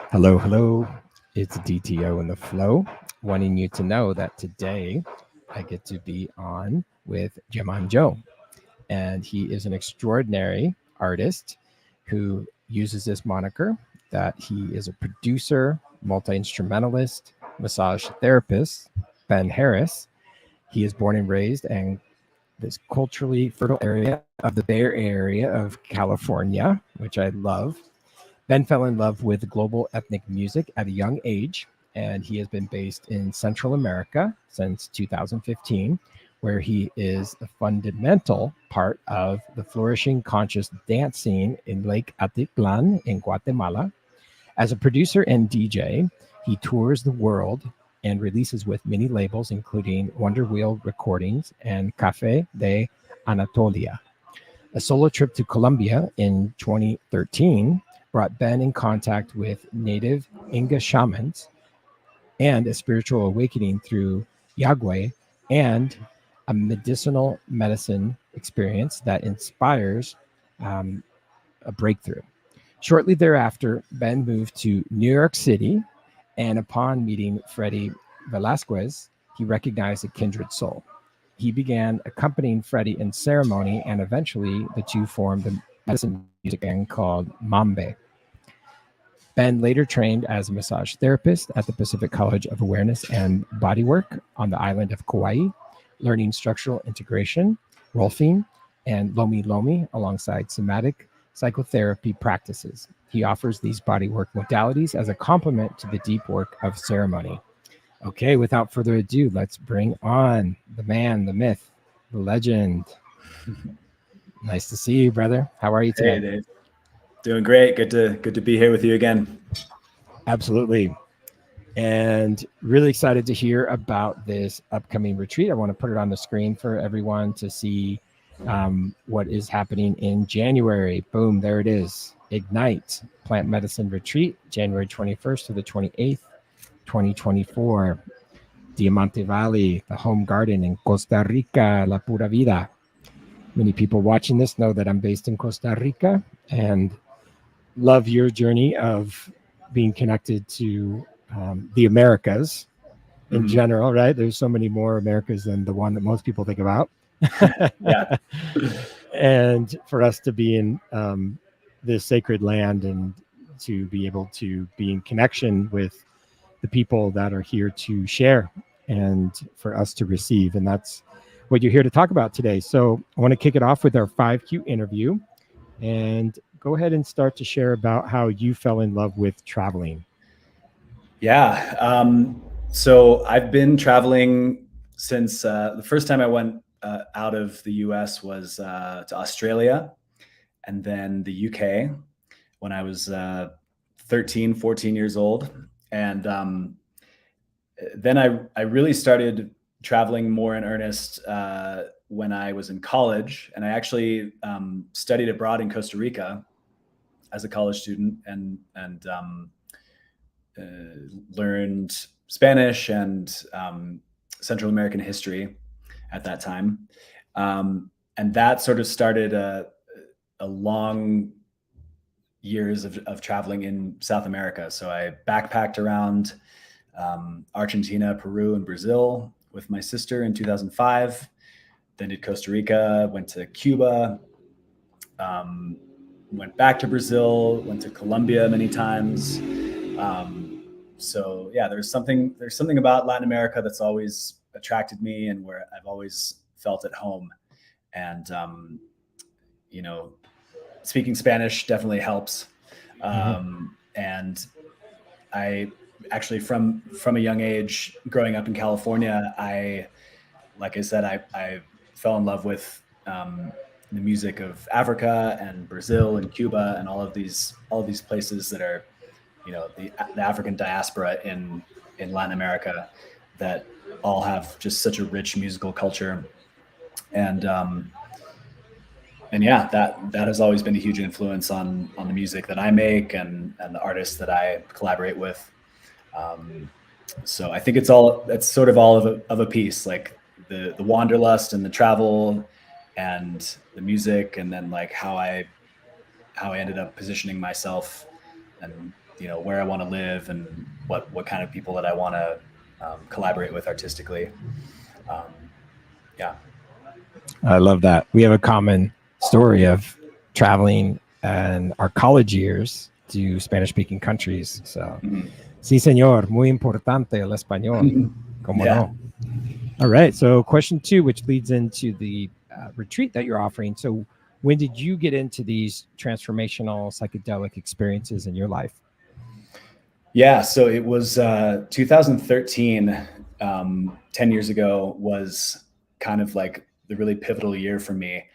Hello, hello. It's DTO in the flow, wanting you to know that today I get to be on with Yemanjo. And he is an extraordinary artist who uses this moniker that he is a producer, multi instrumentalist, massage therapist, Ben Harris. He is born and raised in this culturally fertile area of the Bay Area of California, which I love. Ben fell in love with global ethnic music at a young age, and he has been based in Central America since 2015, where he is a fundamental part of the flourishing conscious dance scene in Lake Atitlan in Guatemala. As a producer and DJ, he tours the world and releases with many labels, including Wonder Wheel Recordings and Cafe de Anatolia. A solo trip to Colombia in 2013 brought Ben in contact with native Inga shamans and a spiritual awakening through Yagweh and a medicinal medicine experience that inspires um, a breakthrough. Shortly thereafter, Ben moved to New York City, and upon meeting Freddie Velasquez, he recognized a kindred soul. He began accompanying Freddie in ceremony, and eventually the two formed a medicine music band called Mambe. Ben later trained as a massage therapist at the Pacific College of Awareness and Bodywork on the island of Kauai, learning structural integration, rolfing, and lomi lomi alongside somatic psychotherapy practices. He offers these bodywork modalities as a complement to the deep work of ceremony. Okay, without further ado, let's bring on the man, the myth, the legend. Nice to see you, brother. How are you today? Hey, Dave. Doing great. Good to be here with you again. Absolutely. And really excited to hear about this upcoming retreat. I want to put it on the screen for everyone to see what is happening in January. Boom, there it is. Ignite Plant Medicine Retreat, January 21st to the 28th, 2024. Diamante Valley, the home garden in Costa Rica, La Pura Vida. Many people watching this know that I'm based in Costa Rica and love your journey of being connected to the Americas in general, right? There's so many more Americas than the one that most people think about. Yeah. And for us to be in this sacred land and to be able to be in connection with the people that are here to share and for us to receive. And that's what you're here to talk about today. So I want to kick it off with our 5Q interview and go ahead and start to share about how you fell in love with traveling. Yeah. So I've been traveling since the first time I went out of the US was to Australia and then the UK when I was 13, 14 years old. And then I really started traveling more in earnest when I was in college. And I actually studied abroad in Costa Rica as a college student and learned Spanish and Central American history at that time. And that sort of started a long years of traveling in South America. So I backpacked around Argentina, Peru, and Brazil with my sister in 2005. Then did Costa Rica, went to Cuba, went back to Brazil, went to Colombia many times. So yeah, there's something about Latin America that's always attracted me and where I've always felt at home. And, speaking Spanish definitely helps. And I actually from a young age growing up in California, like I said, I fell in love with the music of Africa and Brazil and Cuba and all of these places that are, the African diaspora in Latin America that all have just such a rich musical culture. And yeah, that has always been a huge influence on the music that I make and the artists that I collaborate with. So I think it's sort of all of a piece, like the wanderlust and the travel and the music, and then like how I ended up positioning myself and where I want to live and what kind of people that I want to collaborate with artistically. Yeah. I love that. We have a common story of traveling in our college years to Spanish-speaking countries. So, sí, señor, muy importante el español. Como Yeah. no? All right. So, question 2, which leads into the retreat that you're offering. So, when did you get into these transformational psychedelic experiences in your life? Yeah, so it was 2013, 10 years ago, was kind of like the really pivotal year for me.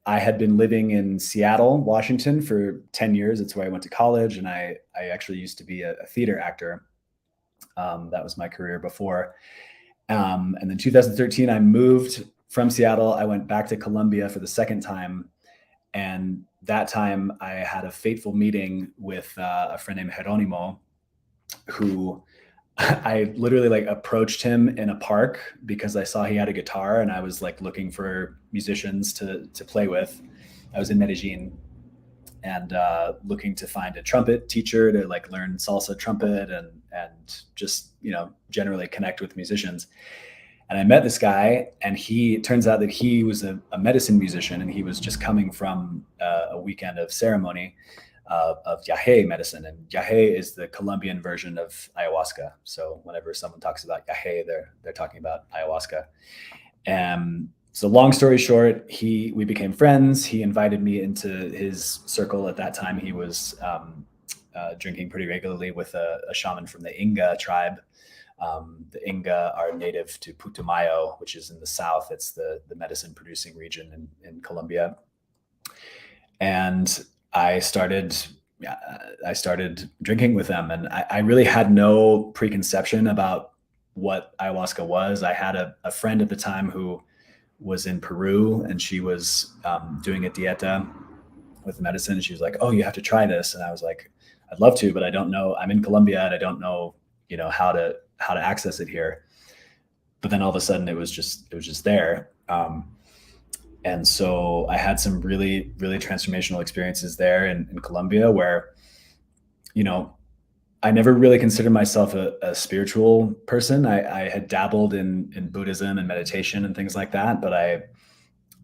I had been living in Seattle, Washington for 10 years. It's where I went to college, and I actually used to be a theater actor. That was my career before. And then 2013, I moved from Seattle. I went back to Colombia for the second time. And that time I had a fateful meeting with a friend named Jeronimo, who I literally like approached him in a park because I saw he had a guitar and I was like looking for musicians to play with. I was in Medellin and looking to find a trumpet teacher to like learn salsa trumpet and just, generally connect with musicians. And I met this guy, and turns out that he was a medicine musician, and he was just coming from a weekend of ceremony of yahe medicine. And yahe is the Colombian version of ayahuasca. So whenever someone talks about yahe, they're talking about ayahuasca. So long story short, we became friends. He invited me into his circle. At that time, he was drinking pretty regularly with a shaman from the Inga tribe. The Inga are native to Putumayo, which is in the south. It's the medicine producing region in Colombia. And I started drinking with them, and I really had no preconception about what ayahuasca was. I had a friend at the time who was in Peru, and she was doing a dieta with medicine. And she was like, "Oh, you have to try this." And I was like, "I'd love to, but I don't know. I'm in Colombia and I don't know, how to access it here." But then all of a sudden it was just there. And so I had some really, really transformational experiences there in Colombia where, I never really considered myself a spiritual person. I had dabbled in Buddhism and meditation and things like that, but I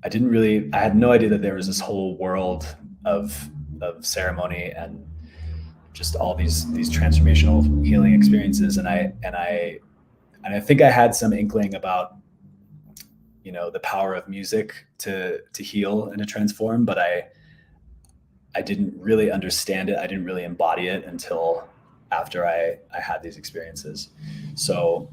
had no idea that there was this whole world of ceremony and just all these transformational healing experiences. And I think I had some inkling about, the power of music to heal and to transform, but I didn't really understand it. I didn't really embody it until after I had these experiences. So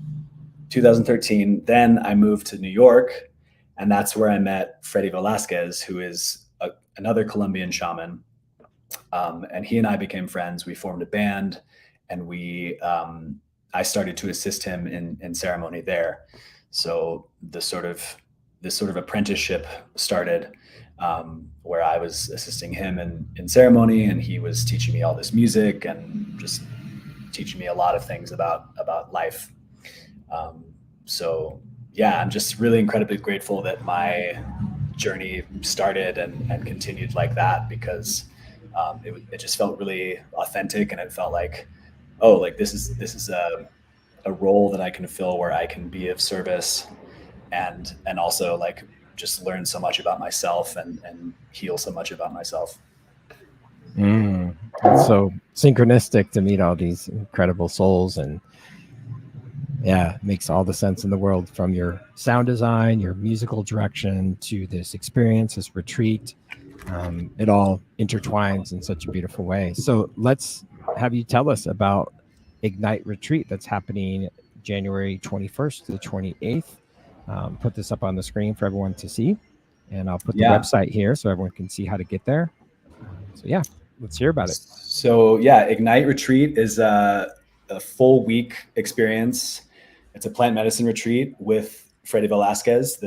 2013, then I moved to New York, and that's where I met Freddy Velasquez, who is another Colombian shaman. And he and I became friends. We formed a band, and I started to assist him in ceremony there. So this sort of apprenticeship started, where I was assisting him in ceremony, and he was teaching me all this music and just teaching me a lot of things about life. So yeah, I'm just really incredibly grateful that my journey started and continued like that, because it just felt really authentic, and it felt like, oh, like this is a role that I can fill where I can be of service and also like just learn so much about myself and heal so much about myself. It's so synchronistic to meet all these incredible souls, and yeah, it makes all the sense in the world, from your sound design, your musical direction, to this experience, this retreat. It all intertwines in such a beautiful way. So let's have you tell us about Ignite Retreat that's happening January 21st to the 28th. Put this up on the screen for everyone to see, and I'll put the website here so everyone can see how to get there. So yeah, let's hear about it. So yeah, Ignite Retreat is a full week experience. It's a plant medicine retreat with Freddy Velasquez,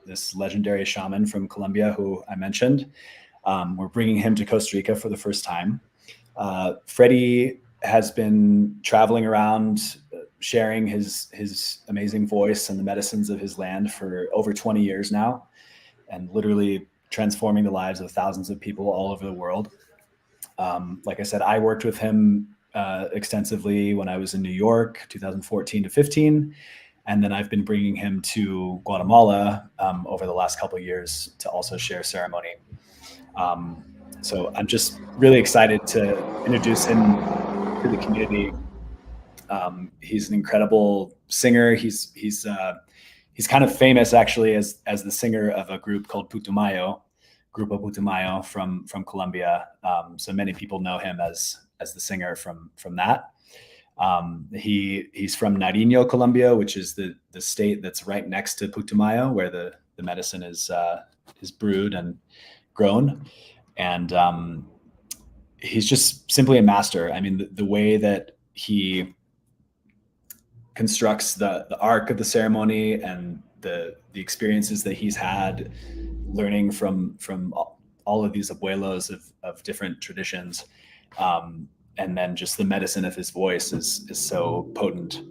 this legendary shaman from Colombia who I mentioned. We're bringing him to Costa Rica for the first time. Freddy has been traveling around, sharing his amazing voice and the medicines of his land for over 20 years now, and literally transforming the lives of thousands of people all over the world. Like I said, I worked with him extensively when I was in New York, 2014 to 15. And then I've been bringing him to Guatemala over the last couple of years to also share ceremony. So I'm just really excited to introduce him to the community. He's an incredible singer. He's kind of famous actually as the singer of a group called Grupo Putumayo from Colombia. So many people know him as the singer from that. He's from Nariño, Colombia, which is the state that's right next to Putumayo, where the medicine is brewed and grown. And he's just simply a master. I mean, the way that he constructs the arc of the ceremony and the experiences that he's had learning from all of these abuelos of different traditions, and then just the medicine of his voice is so potent.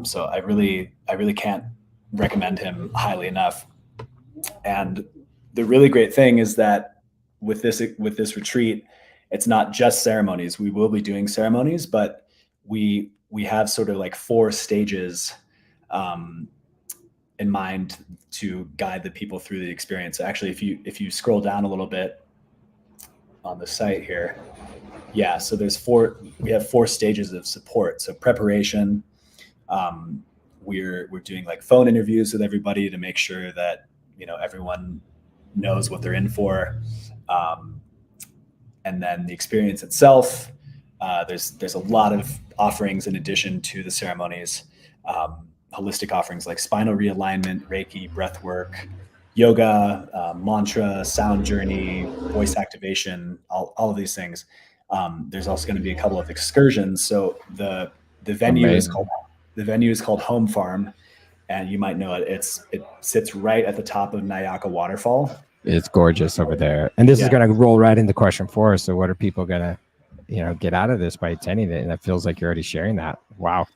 So I really can't recommend him highly enough. And the really great thing is that with this retreat, it's not just ceremonies. We will be doing ceremonies, but we have sort of like 4 stages in mind to guide the people through the experience. Actually, if you scroll down a little bit on the site here, yeah, so we have 4 stages of support. So preparation, we're doing like phone interviews with everybody to make sure that, everyone knows what they're in for. And then the experience itself, there's a lot of offerings in addition to the ceremonies, holistic offerings like spinal realignment, Reiki, breath work, yoga, mantra, sound journey, voice activation, all of these things. There's also going to be a couple of excursions. So the venue is called Home Farm, and you might know it. It sits right at the top of Nayaka Waterfall. It's gorgeous over there. And this is going to roll right into question 4. So what are people going to, get out of this by attending it? And it feels like you're already sharing that. Wow.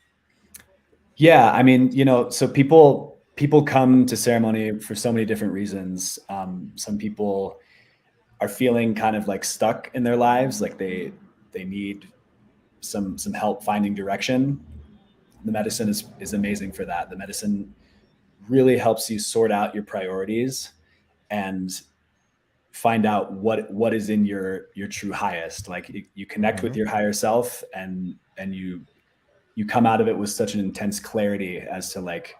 Yeah. I mean, so people come to ceremony for so many different reasons. Some people are feeling kind of like stuck in their lives. Like they need some help finding direction. The medicine is amazing for that. The medicine really helps you sort out your priorities and find out what is in your true highest. Like you connect with your higher self, and you come out of it with such an intense clarity as to like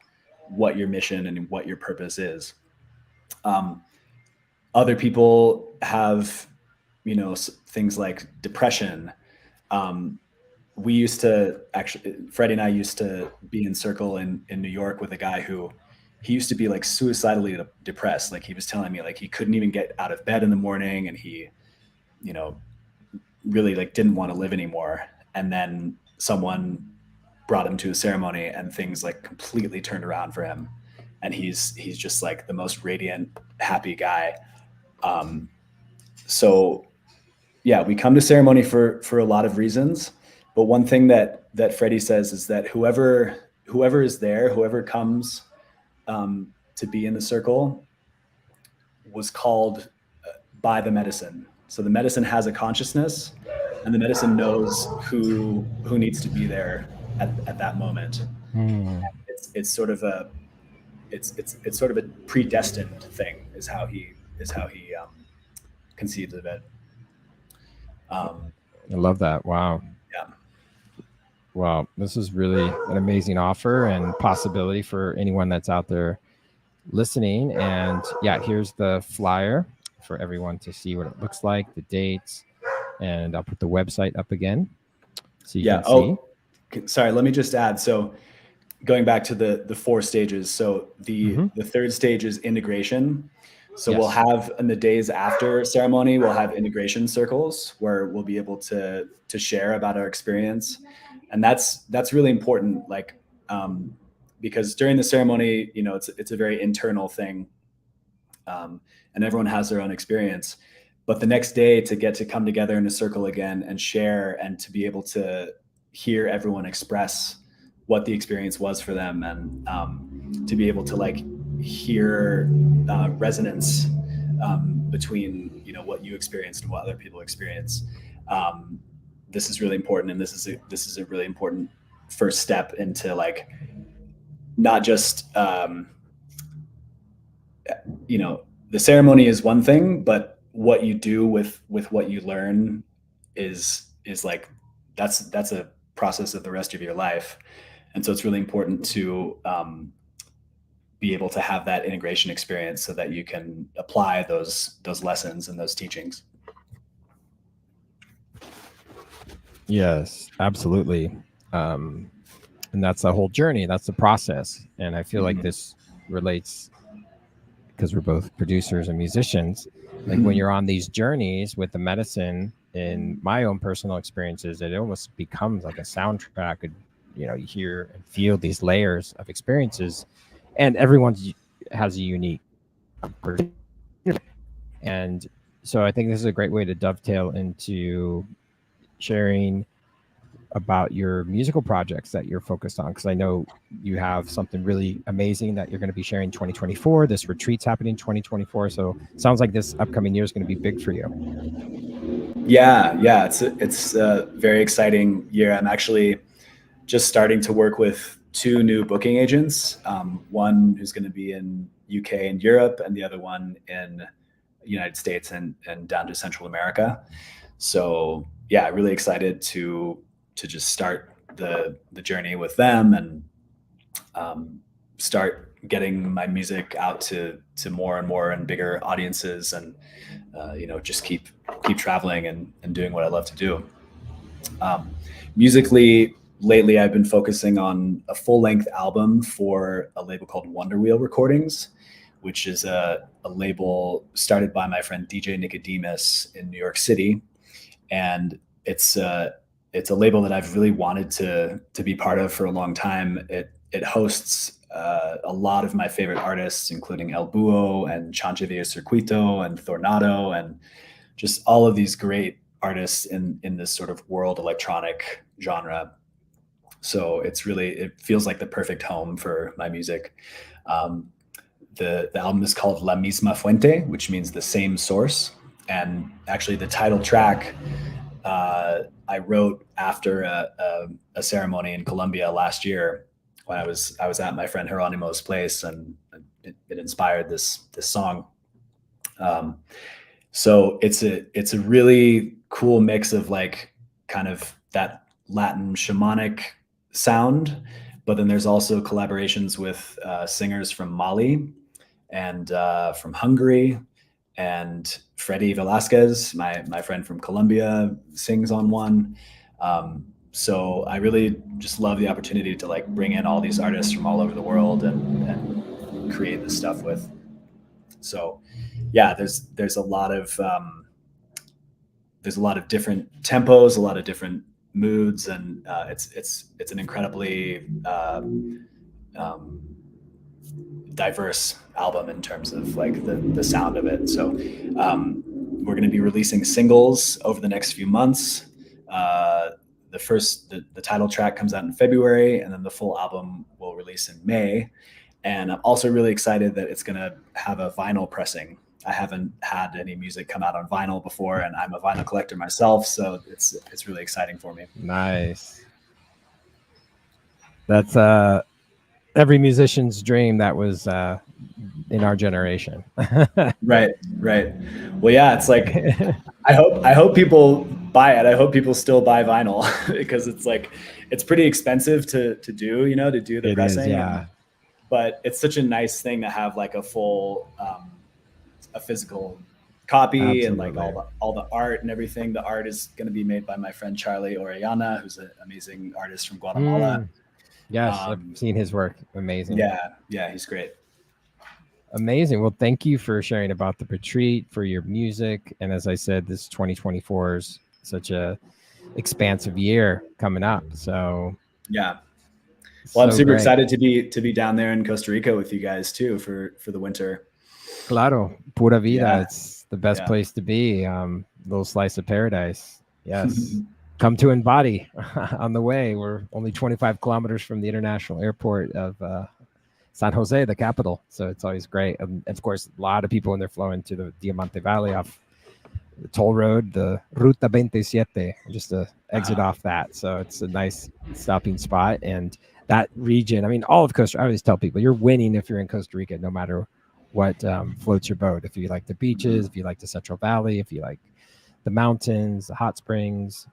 what your mission and what your purpose is. Other people have, things like depression. We used to Freddie and I used to be in circle in New York with a guy who he used to be like suicidally depressed. Like he was telling me like he couldn't even get out of bed in the morning, and he, really like didn't want to live anymore. And then someone brought him to a ceremony and things like completely turned around for him. And he's just like the most radiant, happy guy. So yeah, we come to ceremony for a lot of reasons. But one thing that Freddie says is that whoever is there, whoever comes to be in the circle was called by the medicine. So the medicine has a consciousness, and the medicine knows who needs to be there at that moment. It's sort of a predestined thing is how he conceives of it. I love that. Wow. Yeah. Wow. This is really an amazing offer and possibility for anyone that's out there listening. And yeah, here's the flyer for everyone to see what it looks like, the dates, and I'll put the website up again so you can see. Sorry, let me just add. So going back to the 4 stages. So the 3rd stage is integration. So we'll have, in the days after ceremony, we'll have integration circles where we'll be able to share about our experience. And that's really important. Like, because during the ceremony, it's a very internal thing. And everyone has their own experience, but the next day to get to come together in a circle again and share, and to be able to hear everyone express what the experience was for them, and to be able to like hear resonance between what you experienced and what other people experience. this is really important, and this is a really important first step into like not just the ceremony is one thing, but what you do with what you learn is like that's a process of the rest of your life. And so it's really important to be able to have that integration experience so that you can apply those lessons and those teachings. Yes, absolutely. And that's the whole journey. That's the process. And I feel like this relates because we're both producers and musicians. Like when you're on these journeys with the medicine, in my own personal experiences, it almost becomes like a soundtrack. You hear and feel these layers of experiences, and everyone has a unique person. And so I think this is a great way to dovetail into sharing about your musical projects that you're focused on, because I know you have something really amazing that you're going to be sharing 2024. This retreat's happening in 2024, so it sounds like this upcoming year is going to be big for you. Yeah, it's a very exciting year. I'm actually just starting to work with 2 new booking agents, one who's going to be in UK and Europe, and the other one in the United States and down to Central America. So yeah, really excited to just start the journey with them and start getting my music out to more and more and bigger audiences, and just keep traveling and doing what I love to do. Musically, lately I've been focusing on a full-length album for a label called Wonder Wheel Recordings, which is a label started by my friend DJ Nicodemus in New York City. And it's a label that I've really wanted to be part of for a long time. It hosts a lot of my favorite artists, including El Búho and Chanchevilla Circuito and Thornado, and just all of these great artists in this sort of world electronic genre. So it feels like the perfect home for my music. The album is called La Misma Fuente, which means the same source. And actually the title track I wrote after a ceremony in Colombia last year when I was at my friend Geronimo's place, and it inspired this song. So it's a really cool mix of like kind of that Latin shamanic sound, but then there's also collaborations with singers from Mali and from Hungary, and Freddy Velasquez, my friend from Colombia, sings on one. So I really just love the opportunity to like bring in all these artists from all over the world and create this stuff with. So yeah, there's a lot of different tempos, a lot of different moods, and it's an incredibly diverse album in terms of like the sound of it. So we're going to be releasing singles over the next few months. The title track comes out in February, and then the full album will release in May. And I'm also really excited that it's going to have a vinyl pressing. I haven't had any music come out on vinyl before, and I'm a vinyl collector myself, so it's really exciting for me. Nice. That's every musician's dream that was in our generation. Right. Well, yeah, it's like I hope people buy it. I hope people still buy vinyl because it's like it's pretty expensive to do the pressing. Is, yeah. But it's such a nice thing to have like a full a physical copy. Absolutely. And like all the art and everything. The art is going to be made by my friend Charlie Orellana, who's an amazing artist from Guatemala. Yes, I've seen his work. Amazing. Yeah, he's great. Amazing. Well, thank you for sharing about the retreat, for your music. And as I said, this 2024 is such a expansive year coming up. So yeah. Well, I'm super excited to be down there in Costa Rica with you guys too for the winter. Claro, pura vida. Yeah. It's the best place to be. Little slice of paradise. Yes. Come to embody on the way. We're only 25 kilometers from the international airport of San Jose, the capital. So it's always great. And of course, a lot of people when they're flowing to the Diamante Valley off toll road, the Ruta 27, just to exit Uh-huh. off that. So it's a nice stopping spot. And that region, I mean, all of Costa, I always tell people you're winning if you're in Costa Rica, no matter what floats your boat. If you like the beaches, if you like the Central Valley, if you like the mountains, the hot springs,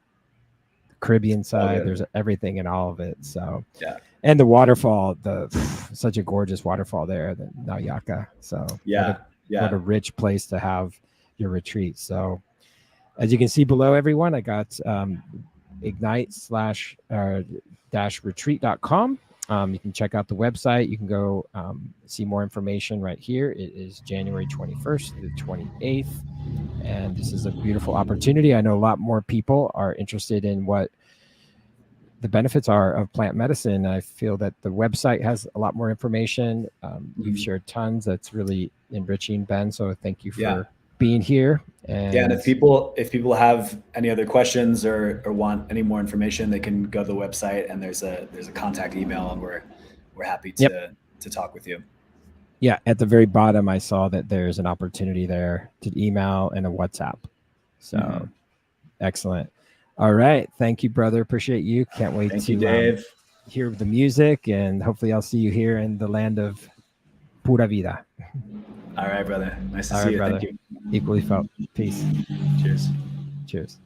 the Caribbean All side, there's good. everything in all of it. So, Yeah. and the waterfall, such a gorgeous waterfall there, the Nauyaka. So Yeah. what a Yeah. rich place to have your retreat. So as you can see below, everyone, I got ignite slash dash retreat.com. You can check out the website. You can go see more information right here. It is January 21st to the 28th. And this is a beautiful opportunity. I know a lot more people are interested in what the benefits are of plant medicine. I feel that the website has a lot more information. You've Mhm. shared tons. That's really enriching, Ben. So thank you Yeah. for being here. Yeah, and And if people have any other questions or want any more information, they can go to the website and there's a contact email, and we're happy yep, to talk with you. yeah, at the very bottom, I saw that there's an opportunity there to email and a WhatsApp. So Mhm. excellent. All right. Thank you, brother. Appreciate you. Can't wait Thank you, to Dave. hear the music, and hopefully I'll see you here in the land of Pura Vida. All right, brother. Nice to All see right, you. Thank brother. you. Equally felt. Peace. Cheers. Cheers.